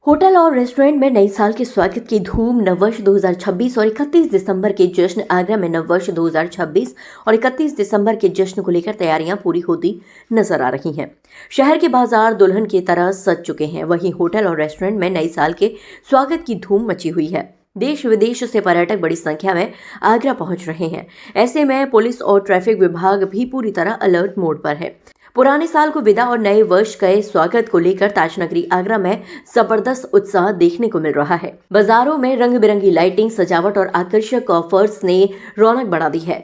Hotel और restaurant में नए साल के स्वागत की धूम। नववर्ष 2026 और 31 दिसंबर के जश्न। आगरा में नववर्ष 2026 और 31 दिसंबर के जश्न को लेकर तैयारियां पूरी होती नजर आ रही हैं। शहर के बाजार दुल्हन की तरह सज चुके हैं। वहीं होटल और रेस्टोरेंट में नए साल के स्वागत की धूम मची हुई है। देश विदेश से पर्यटक बड़ी संख्या में आगरा पहुंच रहे हैं। ऐसे में पुलिस और ट्रैफिक विभाग भी पूरी तरह अलर्ट मोड पर है। पुराने साल को विदा और नए वर्ष के स्वागत को लेकर ताजनगरी आगरा में जबरदस्त उत्साह देखने को मिल रहा है। बाजारों में रंग बिरंगी लाइटिंग, सजावट और आकर्षक ऑफर्स ने रौनक बढ़ा दी है।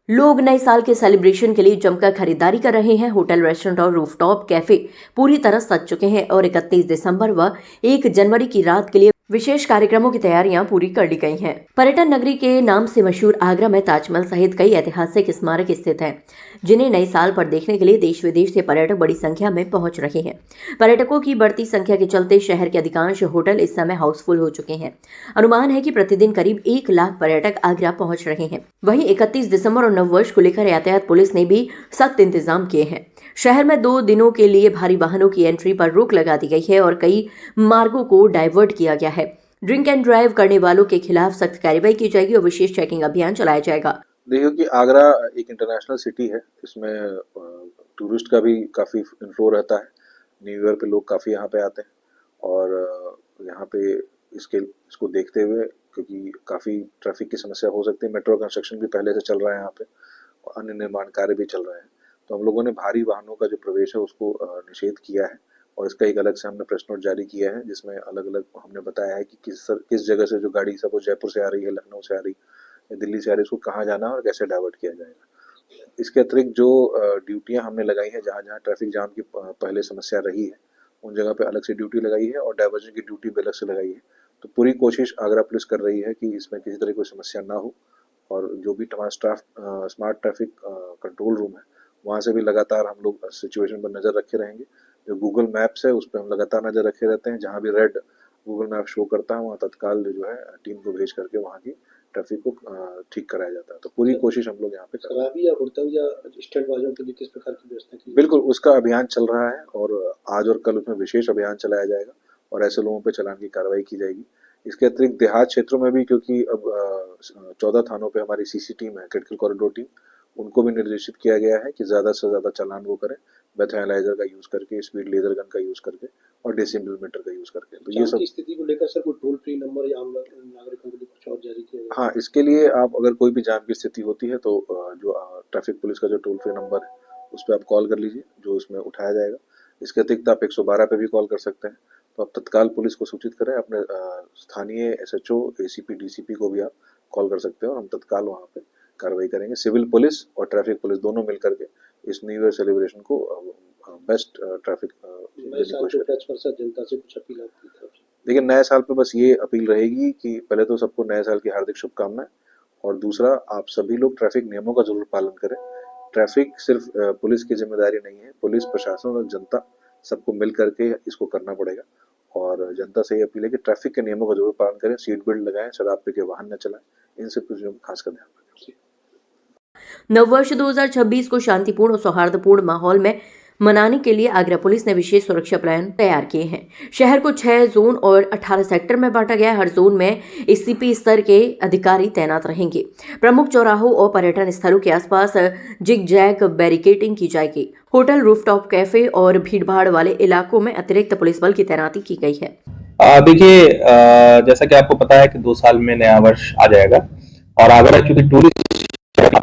लोग नए साल के सेलिब्रेशन के लिए जमकर खरीदारी कर रहे हैं। होटल, रेस्टोरेंट और रूफटॉप कैफे पूरी तरह सज चुके हैं और 31 दिसंबर व 1 जनवरी की रात के लिए विशेष कार्यक्रमों की तैयारियां पूरी कर ली गई हैं। पर्यटन नगरी के नाम से मशहूर आगरा में ताजमहल सहित कई ऐतिहासिक स्मारक स्थित हैं, जिन्हें नए साल पर देखने के लिए देश विदेश से पर्यटक बड़ी संख्या में पहुंच रहे हैं। पर्यटकों की बढ़ती संख्या के चलते शहर के अधिकांश होटल इस समय हाउसफुल हो चुके हैं। अनुमान है कि प्रतिदिन करीब 1 लाख पर्यटक आगरा पहुंच रहे हैं। वहीं 31 दिसंबर और नववर्ष को लेकर यातायात पुलिस ने भी सख्त इंतजाम किए हैं। शहर में 2 दिनों के लिए भारी वाहनों की एंट्री पर रोक लगा दी गई है और कई मार्गों को डाइवर्ट किया गया है। ड्रिंक एंड ड्राइव करने वालों के खिलाफ सख्त कार्रवाई की जाएगी और विशेष चेकिंग अभियान चलाया जाएगा। देखिए कि आगरा एक इंटरनेशनल सिटी है। इसमें टूरिस्ट का भी काफ़ी इनफ्लो रहता है। न्यू ईयर पे लोग काफ़ी यहाँ पे आते हैं और यहाँ पे इसको देखते हुए, क्योंकि काफ़ी ट्रैफिक की समस्या हो सकती है, मेट्रो कंस्ट्रक्शन भी पहले से चल रहा है यहाँ पे और अन्य निर्माण कार्य भी चल रहे हैं, तो हम लोगों ने भारी वाहनों का जो प्रवेश है उसको निषेध किया है और इसका एक अलग से हमने प्रेस नोट जारी किया है, जिसमें अलग अलग हमने बताया है कि किस जगह से जो गाड़ी सपोज जयपुर से आ रही है, लखनऊ से आ रही है, दिल्ली से आ रही है, उसको कहाँ जाना है और कैसे डाइवर्ट किया जाएगा। इसके अतिरिक्त जो ड्यूटियाँ हमने लगाई हैं, जहाँ जहाँ ट्रैफिक जाम की पहले समस्या रही है उन जगह पे अलग से ड्यूटी लगाई है और डाइवर्जन की ड्यूटी भी अलग से लगाई है। तो पूरी कोशिश आगरा पुलिस कर रही है कि इसमें किसी तरह कोई समस्या ना हो और जो भी हमारा स्मार्ट ट्रैफिक कंट्रोल रूम है वहाँ से भी लगातार हम लोग सिचुएशन पर नज़र रखे रहेंगे। जो गूगल मैप्स है उस पर हम लगातार नज़र रखे रहते हैं। जहाँ भी रेड गूगल मैप शो करता है वहाँ तत्काल जो है टीम को भेज करके वहाँ की ट्रैफिक को ठीक कराया जाता है। तो पूरी कोशिश हम लोग यहाँ पे शराबी या होटल या स्टैंड बाजों के लिए किस प्रकार की व्यवस्था की? बिल्कुल, उसका अभियान चल रहा है और आज और कल उसमें विशेष अभियान चलाया जाएगा और ऐसे लोगों पे चालान की कार्रवाई की जाएगी। इसके अतिरिक्त देहात क्षेत्रों में भी, क्योंकि अब 14 थानों पे हमारी सीसी टीम है, क्रिटिकल कॉरिडोर टीम, उनको भी निर्देशित किया गया है कि ज़्यादा से ज़्यादा चालान वो करें ब्रेथ एनालाइजर का यूज़ करके, स्पीड लेजर गन का यूज़ करके और डेसिबल मीटर का यूज़ करके। तो ये सब स्थिति को लेकर सर कोई टोल फ्री नंबर या आम नागरिकों के लिए कुछ और जारी किया गया? हाँ, इसके लिए आप अगर कोई भी जाम की स्थिति होती है तो जो ट्रैफिक पुलिस का जो टोल फ्री नंबर है उस पर आप कॉल कर लीजिए, जो उसमें उठाया जाएगा। इसके अतिरिक्त आप 112 पे भी कॉल कर सकते हैं। तो आप तत्काल पुलिस को सूचित करें। अपने स्थानीय SHO, ACP, DCP को भी आप कॉल कर सकते हैं और हम तत्काल वहाँ पे कार्रवाई करेंगे। सिविल पुलिस और ट्रैफिक पुलिस दोनों मिल करके इस न्यू ईयर सेलिब्रेशन को बेस्ट ट्रैफिक जनता से कुछ अपील आपकी तरफ से? देखिए, नए साल पे बस ये अपील रहेगी कि पहले तो सबको नए साल की हार्दिक शुभकामनाएं और दूसरा, आप सभी लोग ट्रैफिक नियमों का जरूर पालन करें। ट्रैफिक सिर्फ पुलिस की जिम्मेदारी नहीं है, पुलिस प्रशासन और जनता सबको मिल करके इसको करना पड़ेगा और जनता से ये अपील है कि ट्रैफिक के नियमों का जरूर पालन करें, सीट बेल्ट लगाएं, शराब पी के वाहन न चलाएं, इन सब चीजों का खासकर ध्यान रखें। नववर्ष 2026 को शांतिपूर्ण और सौहार्दपूर्ण माहौल में मनाने के लिए आगरा पुलिस ने विशेष सुरक्षा प्लान तैयार किए हैं। शहर को 6 जोन और 18 सेक्टर में बांटा गया है। हर जोन में ACP स्तर के अधिकारी तैनात रहेंगे। प्रमुख चौराहों और पर्यटन स्थलों के आसपास जिग जैग बैरिकेडिंग की जाएगी। होटल, रूफटॉप कैफे और भीड़भाड़ वाले इलाकों में अतिरिक्त पुलिस बल की तैनाती की गई है। देखिए, जैसा कि आपको पता है कि 2 साल में नया वर्ष आ जाएगा और आगरा क्योंकि टूरिस्ट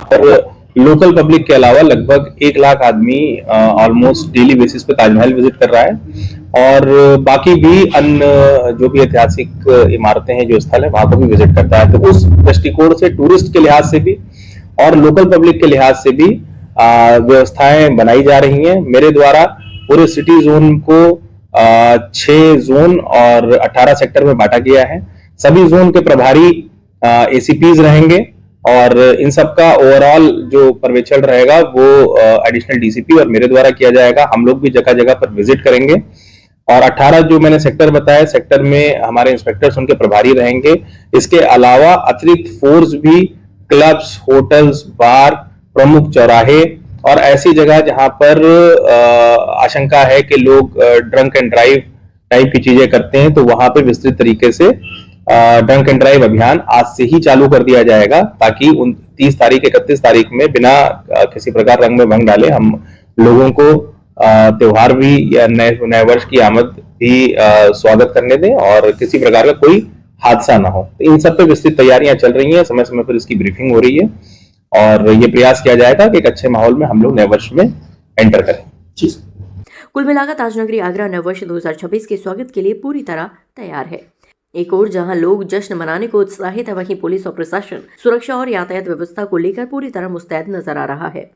पर लोकल पब्लिक के अलावा लगभग 1 लाख आदमी ऑलमोस्ट डेली बेसिस पे ताजमहल विजिट कर रहा है और बाकी भी अन्य जो भी ऐतिहासिक इमारतें हैं, जो स्थल है, वहां को भी विजिट करता है। तो उस दृष्टिकोण से टूरिस्ट के लिहाज से भी और लोकल पब्लिक के लिहाज से भी व्यवस्थाएं बनाई जा रही हैं। मेरे द्वारा पूरे सिटी जोन को 6 जोन और 18 सेक्टर में बांटा गया है। सभी जोन के प्रभारी ACPs रहेंगे और इन सब का ओवरऑल जो पर्यवेक्षण रहेगा वो एडिशनल DCP और मेरे द्वारा किया जाएगा। हम लोग भी जगह जगह पर विजिट करेंगे और 18 जो मैंने सेक्टर बताया, सेक्टर में हमारे इंस्पेक्टर्स उनके प्रभारी रहेंगे। इसके अलावा अतिरिक्त फोर्स भी क्लब्स, होटल्स, बार, प्रमुख चौराहे और ऐसी जगह जहां पर आशंका है कि लोग ड्रंक एंड ड्राइव टाइप की चीजें करते हैं, तो वहां पे विस्तृत तरीके से ड्रंक एंड ड्राइव अभियान आज से ही चालू कर दिया जाएगा, ताकि 30 तारीख 31 तारीख में बिना किसी प्रकार रंग में भंग डाले हम लोगों को त्योहार भी या नए वर्ष की आमद भी स्वागत करने दें और किसी प्रकार का कोई हादसा ना हो। तो इन सब पे विस्तृत तैयारियां चल रही हैं, समय समय पर इसकी ब्रीफिंग हो रही है और ये प्रयास किया जाएगा कि एक अच्छे माहौल में हम लोग नए वर्ष में एंटर करें। जी। कुल मिलाकर ताजनगरी आगरा नववर्ष 2026 के स्वागत के लिए पूरी तरह तैयार है। एक और जहां लोग जश्न मनाने को उत्साहित है, वहीं पुलिस और प्रशासन सुरक्षा और यातायात व्यवस्था को लेकर पूरी तरह मुस्तैद नजर आ रहा है।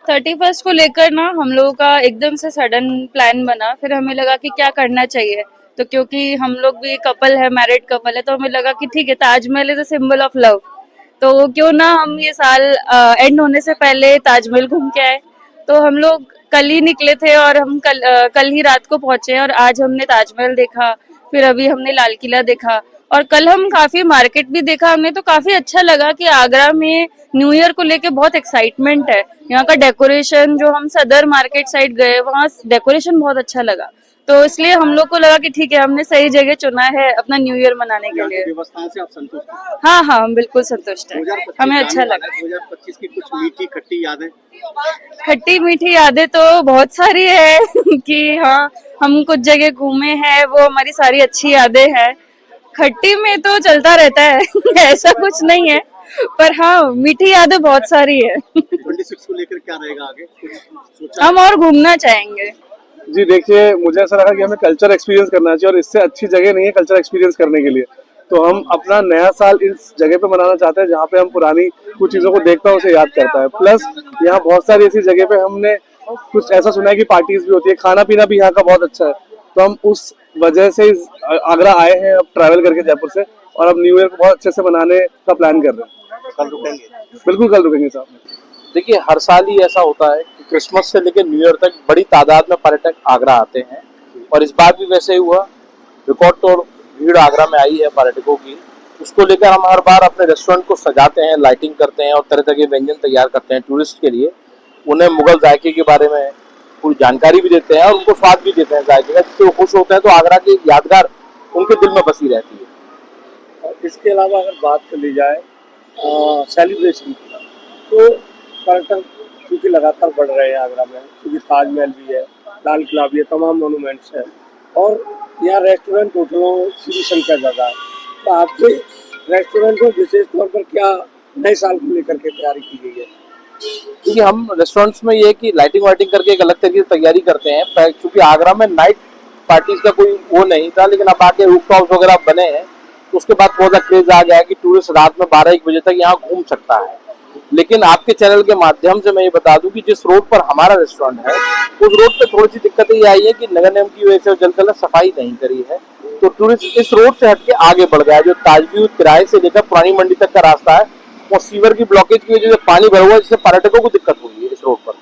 31 को लेकर ना हम लोगों का एकदम से सडन प्लान बना, फिर हमें लगा कि क्या करना चाहिए, तो क्योंकि हम लोग भी कपल है, मैरिड कपल है, तो हमें लगा कि ठीक है, Taj Mahal is a symbol of love, तो क्यों ना हम ये साल एंड होने से पहले ताजमहल घूम के आए। तो हम लोग कल ही निकले थे और हम कल ही रात को पहुंचे और आज हमने ताजमहल देखा, फिर अभी हमने लाल किला देखा और कल हम काफी मार्केट भी देखा हमने, तो काफी अच्छा लगा कि आगरा में न्यू ईयर को लेके बहुत एक्साइटमेंट है। यहाँ का डेकोरेशन, जो हम सदर मार्केट साइड गए वहाँ डेकोरेशन बहुत अच्छा लगा, तो इसलिए हम लोग को लगा कि ठीक है, हमने सही जगह चुना है अपना न्यू ईयर मनाने के लिए। व्यवस्था से आप संतुष्ट हैं? हाँ हाँ, हम बिल्कुल संतुष्ट हैं, हमें अच्छा लगा। 2025 की कुछ मीठी खट्टी यादें? खट्टी मीठी यादें तो बहुत सारी है कि हाँ, हम कुछ जगह घूमे हैं, वो हमारी सारी अच्छी यादें हैं। खट्टी में तो चलता रहता है ऐसा कुछ नहीं है, पर हाँ, मीठी यादें बहुत सारी है। 26 को लेकर क्या रहेगा आगे, कुछ सोचा? हम और घूमना चाहेंगे। जी देखिए, मुझे ऐसा लगा कि हमें कल्चर एक्सपीरियंस करना चाहिए और इससे अच्छी जगह नहीं है कल्चर एक्सपीरियंस करने के लिए। तो हम अपना नया साल इस जगह पे मनाना चाहते हैं जहाँ पे हम पुरानी कुछ चीजों को देखता है उसे याद करता है। प्लस यहाँ बहुत सारी ऐसी जगह पे हमने कुछ ऐसा सुना है कि पार्टीज भी होती है, खाना पीना भी यहाँ का बहुत अच्छा है, तो हम उस वजह से आगरा आए हैं अब ट्रैवल करके जयपुर से, और अब न्यू ईयर को बहुत अच्छे से मनाने का प्लान कर रहे हैं। कल रुकेंगे? बिल्कुल कल रुकेंगे साहब। देखिए, हर साल ही ऐसा होता है कि क्रिसमस से लेकर न्यू ईयर तक बड़ी तादाद में पर्यटक आगरा आते हैं और इस बार भी वैसे ही हुआ। रिकॉर्ड तोड़ भीड़ आगरा में आई है पर्यटकों की। उसको लेकर हम हर बार अपने रेस्टोरेंट को सजाते हैं, लाइटिंग करते हैं और तरह तरह के व्यंजन तैयार करते हैं टूरिस्ट के लिए। उन्हें मुगल जायके के बारे में पूरी जानकारी भी देते हैं और उनको स्वाद भी देते हैं जायके का, जिससे वो खुश होते हैं, तो आगरा की यादगार उनके दिल में बसी रहती है। इसके अलावा अगर बात कर ली जाए सेलिब्रेशन की, तो पर्यटन क्योंकि लगातार बढ़ रहे हैं आगरा में, क्योंकि ताजमहल भी है, लाल किला भी है, तमाम मोनूमेंट्स हैं और यहाँ रेस्टोरेंट होटलों की भी संख्या ज़्यादा है। तो आपके रेस्टोरेंट में विशेष तौर पर क्या नए साल को लेकर के तैयारी की गई है? क्योंकि हम रेस्टोरेंट्स में ये है कि लाइटिंग वाइटिंग करके एक अलग तरीके से तैयारी करते हैं, क्योंकि आगरा में नाइट पार्टीज का कोई वो नहीं था, लेकिन अब आके रूफटॉप्स वगैरह बने हैं, तो उसके बाद बहुत ज़्यादा क्रेज आ गया है कि टूरिस्ट रात में 12-1 बजे तक यहाँ घूम सकता है। लेकिन आपके चैनल के माध्यम से मैं ये बता दूं कि जिस रोड पर हमारा रेस्टोरेंट है, उस रोड पे थोड़ी सी दिक्कतें ये आई है कि नगर निगम की वजह से जलकल ने सफाई नहीं करी है, तो टूरिस्ट इस रोड से हटके आगे बढ़ गया है। जो ताजव्यू किराए से लेकर पुरानी मंडी तक का रास्ता है, वो सीवर की ब्लॉकेज की वजह से पानी भरा हुआ है, जिससे पर्यटकों को दिक्कत हो रही है इस रोड पर।